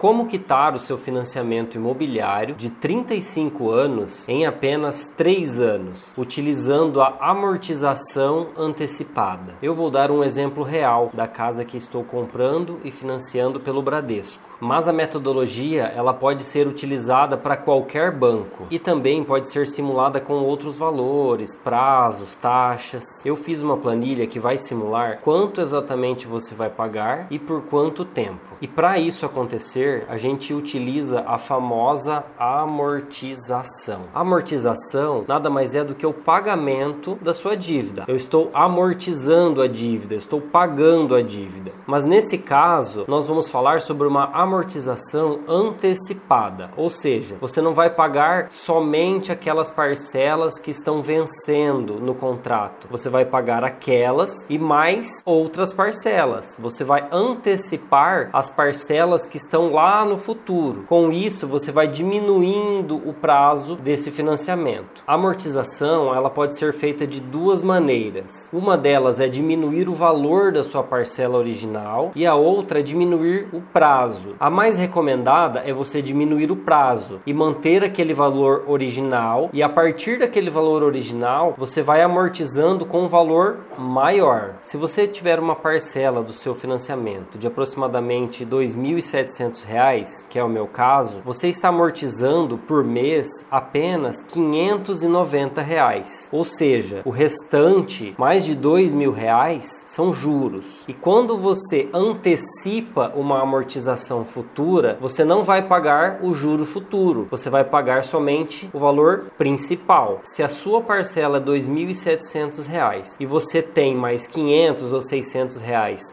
Como quitar o seu financiamento imobiliário de 35 anos em apenas 3 anos, utilizando a amortização antecipada. Eu vou dar um exemplo real da casa que estou comprando e financiando pelo Bradesco. Mas a metodologia ela pode ser utilizada para qualquer banco e também pode ser simulada com outros valores, prazos, taxas. Eu fiz uma planilha que vai simular quanto exatamente você vai pagar e por quanto tempo. E para isso acontecer, a gente utiliza a famosa amortização. Amortização nada mais é do que o pagamento da sua dívida. Eu estou amortizando a dívida, eu estou pagando a dívida. Mas nesse caso, nós vamos falar sobre uma amortização antecipada. Ou seja, você não vai pagar somente aquelas parcelas que estão vencendo no contrato. Você vai pagar aquelas e mais outras parcelas. Você vai antecipar as parcelas que estão lá no futuro. Com isso, você vai diminuindo o prazo desse financiamento. A amortização, ela pode ser feita de duas maneiras. Uma delas é diminuir o valor da sua parcela original e a outra é diminuir o prazo. A mais recomendada é você diminuir o prazo e manter aquele valor original, e a partir daquele valor original, você vai amortizando com um valor maior. Se você tiver uma parcela do seu financiamento de aproximadamente R$ 2.700, que é o meu caso, você está amortizando por mês apenas R$ 590. Ou seja, o restante, mais de R$ 2.000, são juros. E quando você antecipa uma amortização futura, você não vai pagar o juro futuro, você vai pagar somente o valor principal. Se a sua parcela é R$ 2.700 e você tem mais R$ 500 ou R$ 600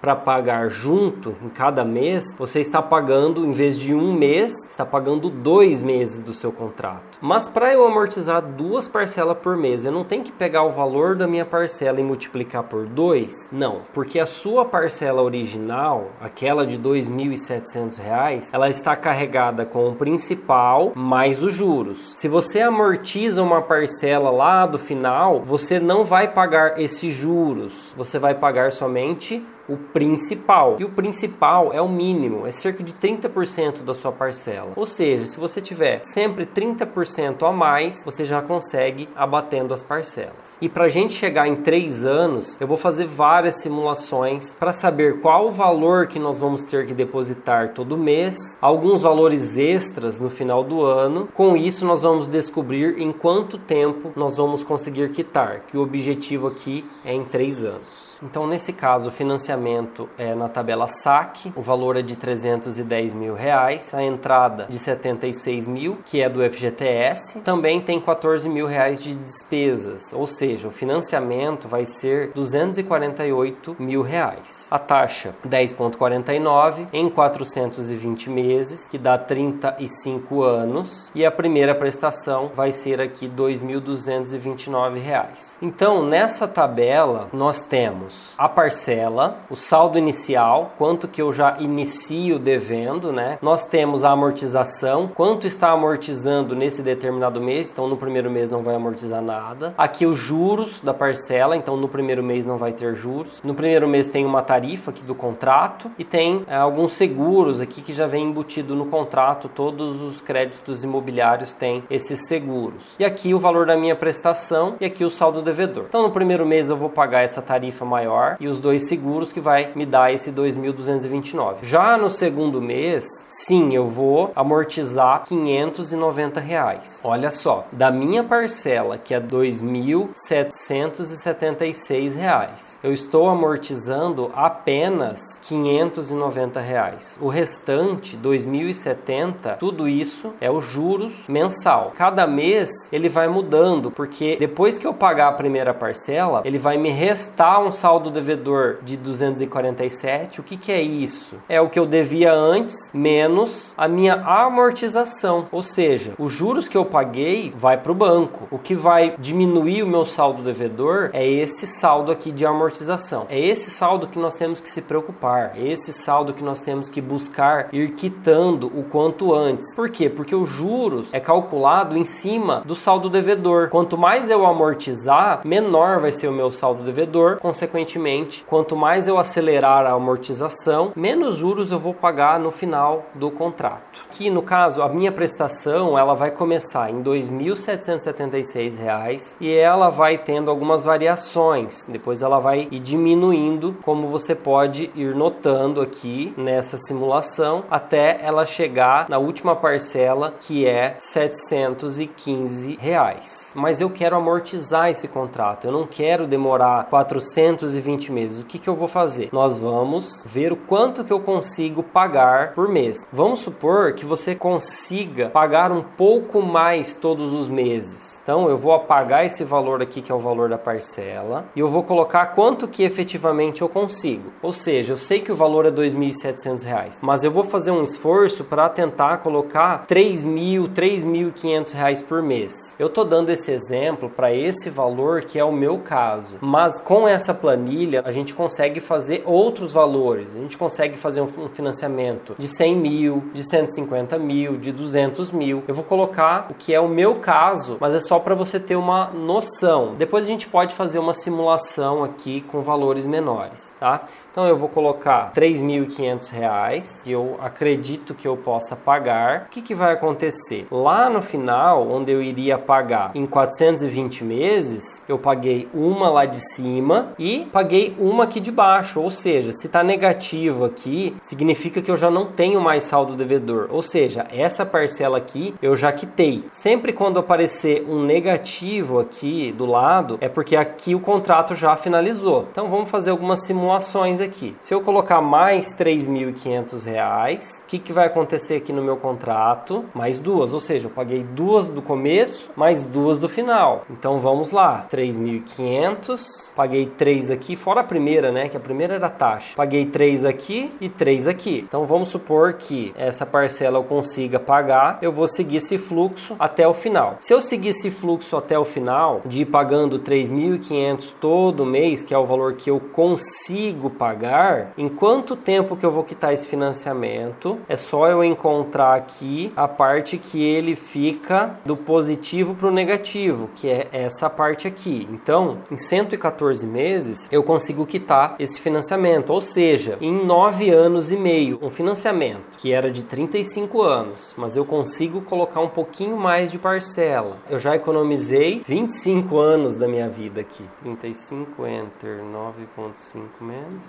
para pagar junto em cada mês, você está pagando, em vez de um mês, está pagando 2 meses do seu contrato. Mas para eu amortizar 2 parcelas por mês, eu não tenho que pegar o valor da minha parcela e multiplicar por 2? Não, porque a sua parcela original, aquela de R$ 2.700, ela está carregada com o principal mais os juros. Se você amortiza uma parcela lá do final, você não vai pagar esses juros, você vai pagar somente o principal. E o principal é o mínimo, é cerca de 30% da sua parcela. Ou seja, se você tiver sempre 30% a mais, você já consegue abatendo as parcelas. E para a gente chegar em 3 anos, eu vou fazer várias simulações para saber qual o valor que nós vamos ter que depositar todo mês, alguns valores extras no final do ano. Com isso, nós vamos descobrir em quanto tempo nós vamos conseguir quitar, que o objetivo aqui é em 3 anos. Então, nesse caso, o financiamento é na tabela SAC, o valor é de R$ 310 mil, a entrada de 76 mil, que é do FGTS, também tem 14 mil reais de despesas, ou seja, o financiamento vai ser 248 mil reais. A taxa 10,49 em 420 meses, que dá 35 anos, e a primeira prestação vai ser aqui R$ 2.229. Então, nessa tabela, nós temos a parcela, o saldo inicial, quanto que eu já inicio devendo, né? Nós temos a amortização, quanto está amortizando nesse determinado mês, então no primeiro mês não vai amortizar nada. Aqui os juros da parcela, então no primeiro mês não vai ter juros. No primeiro mês tem uma tarifa aqui do contrato e tem alguns seguros aqui que já vem embutido no contrato, todos os créditos imobiliários têm esses seguros. E aqui o valor da minha prestação e aqui o saldo devedor. Então no primeiro mês eu vou pagar essa tarifa maior e os 2 seguros que vai me dar esse 2.229. Já no segundo mês, sim, eu vou amortizar R$ 590. Olha só, da minha parcela, que é R$ 2.776, eu estou amortizando apenas R$ 590. O restante, R$ 2.070, tudo isso é os juros mensal. Cada mês ele vai mudando, porque depois que eu pagar a primeira parcela, ele vai me restar um saldo devedor de 247. O que é isso? É o que eu devia antes, menos a minha amortização. Ou seja, os juros que eu paguei vai para o banco. O que vai diminuir o meu saldo devedor é esse saldo aqui de amortização. É esse saldo que nós temos que se preocupar. É esse saldo que nós temos que buscar ir quitando o quanto antes. Por quê? Porque os juros é calculado em cima do saldo devedor. Quanto mais eu amortizar, menor vai ser o meu saldo devedor. Consequentemente, quanto mais eu eu acelerar a amortização, menos juros eu vou pagar no final do contrato. Aqui, no caso, a minha prestação ela vai começar em R$ 2.776 e ela vai tendo algumas variações. Depois ela vai ir diminuindo, como você pode ir notando aqui nessa simulação, até ela chegar na última parcela, que é R$ 715. Mas eu quero amortizar esse contrato, eu não quero demorar 420 meses. O que eu vou fazer? Nós vamos ver o quanto que eu consigo pagar por mês. Vamos supor que você consiga pagar um pouco mais todos os meses. Então eu vou apagar esse valor aqui, que é o valor da parcela, e eu vou colocar quanto que efetivamente eu consigo. Ou seja, eu sei que o valor é R$ 2.700, mas eu vou fazer um esforço para tentar colocar R$ 3.000, R$ 3.500 por mês. Eu estou dando esse exemplo para esse valor que é o meu caso, mas com essa planilha a gente consegue fazer outros valores. A gente consegue fazer um financiamento de 100 mil, de 150 mil, de 200 mil. Eu vou colocar o que é o meu caso, mas é só para você ter uma noção. Depois a gente pode fazer uma simulação aqui com valores menores, tá? Então eu vou colocar R$ 3.500, que eu acredito que eu possa pagar. O que vai acontecer? Lá no final, onde eu iria pagar em 420 meses, eu paguei uma lá de cima e paguei uma aqui de baixo. Ou seja, se está negativo aqui, significa que eu já não tenho mais saldo devedor. Ou seja, essa parcela aqui eu já quitei. Sempre quando aparecer um negativo aqui do lado, é porque aqui o contrato já finalizou. Então vamos fazer algumas simulações aqui. Se eu colocar mais R$ 3.500, o que vai acontecer aqui no meu contrato? Mais duas, ou seja, eu paguei duas do começo, mais duas do final. Então vamos lá, 3.500, paguei 3 aqui, fora a primeira, né? Que a primeira era a taxa. Paguei 3 aqui e 3 aqui. Então vamos supor que essa parcela eu consiga pagar, eu vou seguir esse fluxo até o final. Se eu seguir esse fluxo até o final, de ir pagando 3.500 todo mês, que é o valor que eu consigo pagar, em quanto tempo que eu vou quitar esse financiamento? É só eu encontrar aqui a parte que ele fica do positivo para o negativo, que é essa parte aqui. Então, em 114 meses, eu consigo quitar esse financiamento, ou seja, em 9 anos e meio, um financiamento que era de 35 anos, mas eu consigo colocar um pouquinho mais de parcela. Eu já economizei 25 anos da minha vida aqui. 35 enter 9,5 menos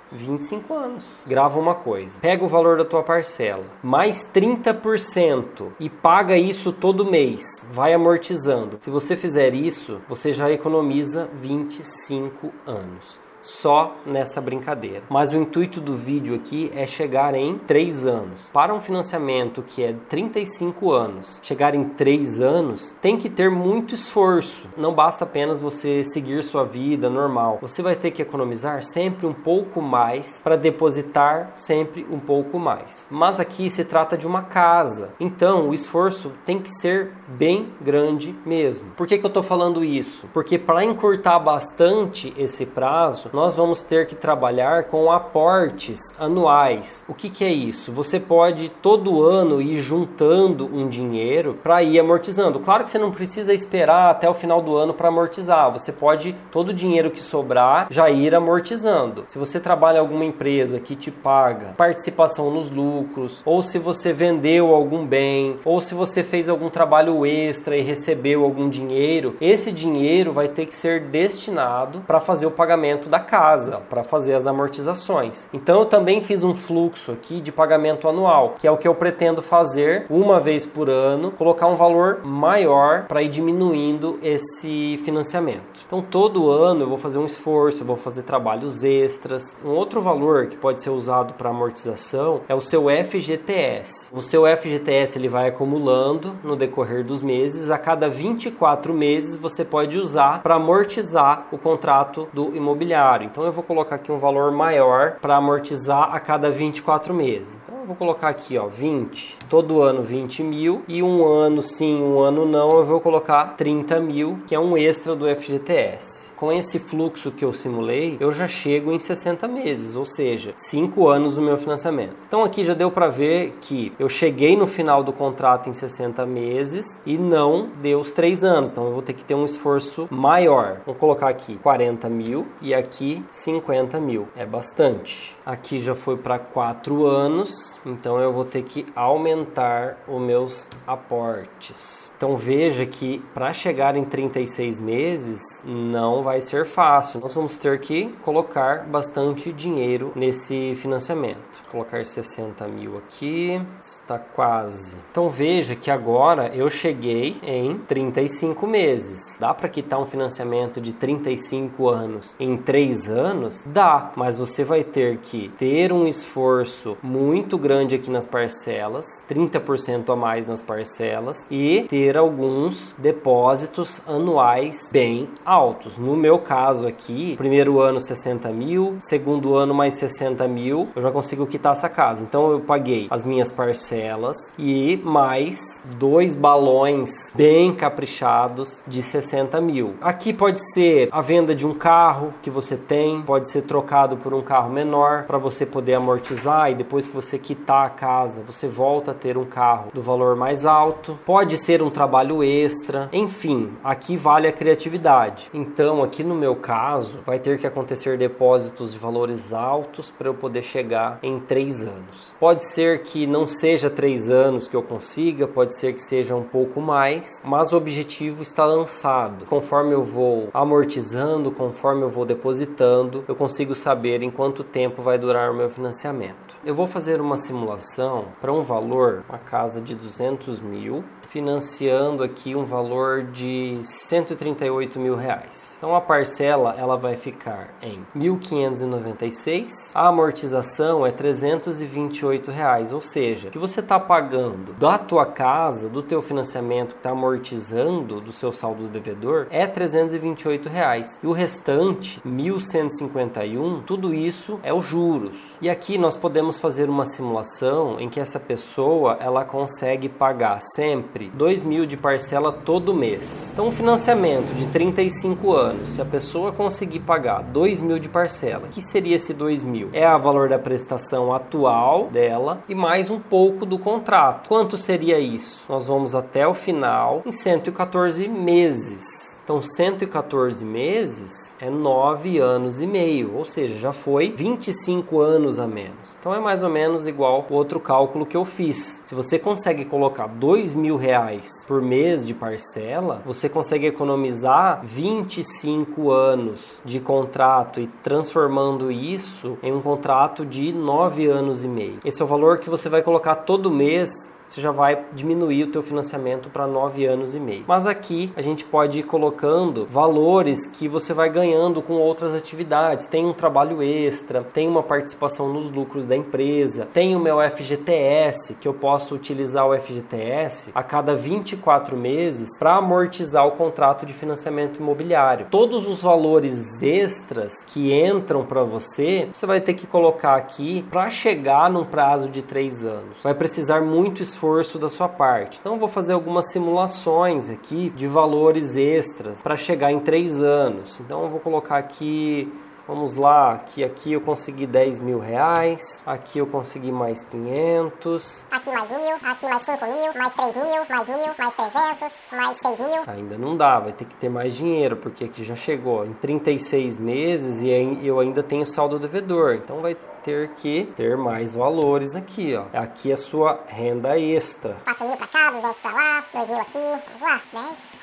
25 anos. Grava uma coisa. Pega o valor da tua parcela, mais 30% e paga isso todo mês. Vai amortizando. Se você fizer isso, você já economiza 25 anos. Só nessa brincadeira. Mas o intuito do vídeo aqui é chegar em 3 anos. Para um financiamento que é 35 anos, chegar em 3 anos, tem que ter muito esforço. Não basta apenas você seguir sua vida normal. Você vai ter que economizar sempre um pouco mais para depositar sempre um pouco mais. Mas aqui se trata de uma casa. Então o esforço tem que ser bem grande mesmo. Por que eu estou falando isso? Porque para encurtar bastante esse prazo, nós vamos ter que trabalhar com aportes anuais. O que é isso? Você pode todo ano ir juntando um dinheiro para ir amortizando. Claro que você não precisa esperar até o final do ano para amortizar. Você pode, todo o dinheiro que sobrar, já ir amortizando. Se você trabalha em alguma empresa que te paga participação nos lucros, ou se você vendeu algum bem, ou se você fez algum trabalho extra e recebeu algum dinheiro, esse dinheiro vai ter que ser destinado para fazer o pagamento da casa, para fazer as amortizações. Então eu também fiz um fluxo aqui de pagamento anual, que é o que eu pretendo fazer uma vez por ano, colocar um valor maior para ir diminuindo esse financiamento. Então todo ano eu vou fazer um esforço, eu vou fazer trabalhos extras. Um outro valor que pode ser usado para amortização é o seu FGTS. O seu FGTS ele vai acumulando no decorrer dos meses. A cada 24 meses você pode usar para amortizar o contrato do imobiliário. Então eu vou colocar aqui um valor maior para amortizar a cada 24 meses. Então vou colocar aqui, ó, 20. Todo ano 20 mil e um ano sim, um ano não, eu vou colocar 30 mil, que é um extra do FGTS. Com esse fluxo que eu simulei, eu já chego em 60 meses, ou seja, 5 anos do meu financiamento. Então aqui já deu para ver que eu cheguei no final do contrato em 60 meses e não deu os 3 anos, então eu vou ter que ter um esforço maior. Vou colocar aqui 40 mil e aqui 50 mil, é bastante. Aqui já foi para 4 anos, então eu vou ter que aumentar os meus aportes. Então veja que para chegar em 36 meses não vai ser fácil. Nós vamos ter que colocar bastante dinheiro nesse financiamento. Vou colocar 60 mil aqui, está quase. Então veja que agora eu cheguei em 35 meses. Dá para quitar um financiamento de 35 anos em 3 anos? Dá, mas você vai ter que ter um esforço muito grande aqui nas parcelas, 30% a mais nas parcelas e ter alguns depósitos anuais bem altos. No meu caso aqui, primeiro ano 60 mil, segundo ano mais 60 mil, eu já consigo quitar essa casa. Então eu paguei as minhas parcelas e mais 2 balões bem caprichados de 60 mil. Aqui pode ser a venda de um carro que você tem, pode ser trocado por um carro menor para você poder amortizar e depois que você quitar a casa, você volta a ter um carro do valor mais alto. Pode ser um trabalho extra, enfim, aqui vale a criatividade. Então aqui no meu caso, vai ter que acontecer depósitos de valores altos para eu poder chegar em 3 anos. Pode ser que não seja 3 anos que eu consiga, pode ser que seja um pouco mais, mas o objetivo está lançado. Conforme eu vou amortizando, conforme eu vou depositando, eu consigo saber em quanto tempo vai durar o meu financiamento. Eu vou fazer uma simulação para um valor, uma casa de 200 mil, financiando aqui um valor de 138 mil reais. Então a parcela ela vai ficar em 1.596, a amortização é 328 reais, ou seja, que você está pagando da tua casa, do teu financiamento que está amortizando do seu saldo devedor é 328 reais e o restante 1.151, tudo isso é os juros. E aqui nós podemos fazer uma simulação em que essa pessoa ela consegue pagar sempre 2.000 de parcela todo mês. Então um financiamento de 35 anos, se a pessoa conseguir pagar 2.000 de parcela, que seria esse 2.000? É o valor da prestação atual dela e mais um pouco do contrato. Quanto seria isso? Nós vamos até o final em 114 meses. Então 114 meses é 9 anos e meio, ou seja, já foi 25 anos a menos. Então é mais ou menos igual o outro cálculo que eu fiz. Se você consegue colocar 2.000 reais por mês de parcela, você consegue economizar 25 anos de contrato e transformando isso em um contrato de 9 anos e meio. Esse é o valor que você vai colocar todo mês. Você já vai diminuir o teu financiamento para 9 anos e meio. Mas aqui a gente pode ir colocando valores que você vai ganhando com outras atividades. Tem um trabalho extra, tem uma participação nos lucros da empresa, tem o meu FGTS, que eu posso utilizar o FGTS a cada 24 meses para amortizar o contrato de financiamento imobiliário. Todos os valores extras que entram para você, você vai ter que colocar aqui para chegar num prazo de 3 anos. Vai precisar muito esforço da sua parte. Então eu vou fazer algumas simulações aqui de valores extras para chegar em 3 anos. Então eu vou colocar aqui, vamos lá, que aqui eu consegui 10.000 reais, aqui eu consegui mais 500. Aqui mais 1.000, aqui mais 5.000, mais 3.000, mais 1.000, mais 300, mais 6.000. Ainda não dá, vai ter que ter mais dinheiro, porque aqui já chegou em 36 meses e eu ainda tenho saldo devedor. Então vai ter que ter mais valores aqui, ó. Aqui é a sua renda extra. 4.000 pra cá, 200 pra lá, 2.000 aqui, vamos lá, 10.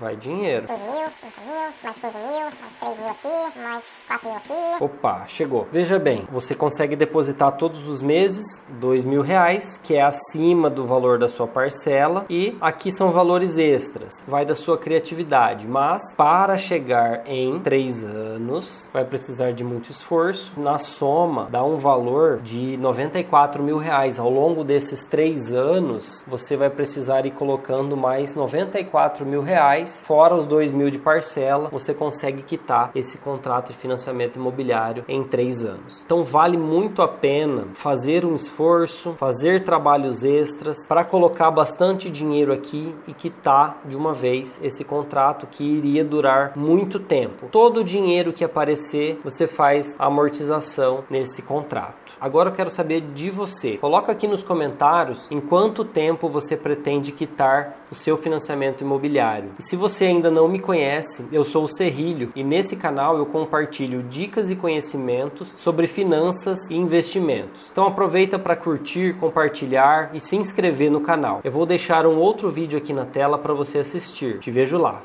Vai dinheiro. 3.000, 5.000, mais 15.000, mais 3.000 aqui, mais 4.000 aqui. Opa, chegou. Veja bem, você consegue depositar todos os meses 2.000 reais, que é acima do valor da sua parcela, e aqui são valores extras. Vai da sua criatividade, mas para chegar em 3 anos, vai precisar de muito esforço. Na soma, dá um valor de 94.000 reais. Ao longo desses 3 anos, você vai precisar ir colocando mais 94.000 reais reais, fora os 2.000 de parcela, você consegue quitar esse contrato de financiamento imobiliário em 3 anos. Então vale muito a pena fazer um esforço, fazer trabalhos extras para colocar bastante dinheiro aqui e quitar de uma vez esse contrato que iria durar muito tempo. Todo o dinheiro que aparecer, você faz a amortização nesse contrato. Agora eu quero saber de você. Coloca aqui nos comentários em quanto tempo você pretende quitar o seu financiamento imobiliário. E se você ainda não me conhece, eu sou o Serrilho e nesse canal eu compartilho dicas e conhecimentos sobre finanças e investimentos. Então aproveita para curtir, compartilhar e se inscrever no canal. Eu vou deixar um outro vídeo aqui na tela para você assistir. Te vejo lá.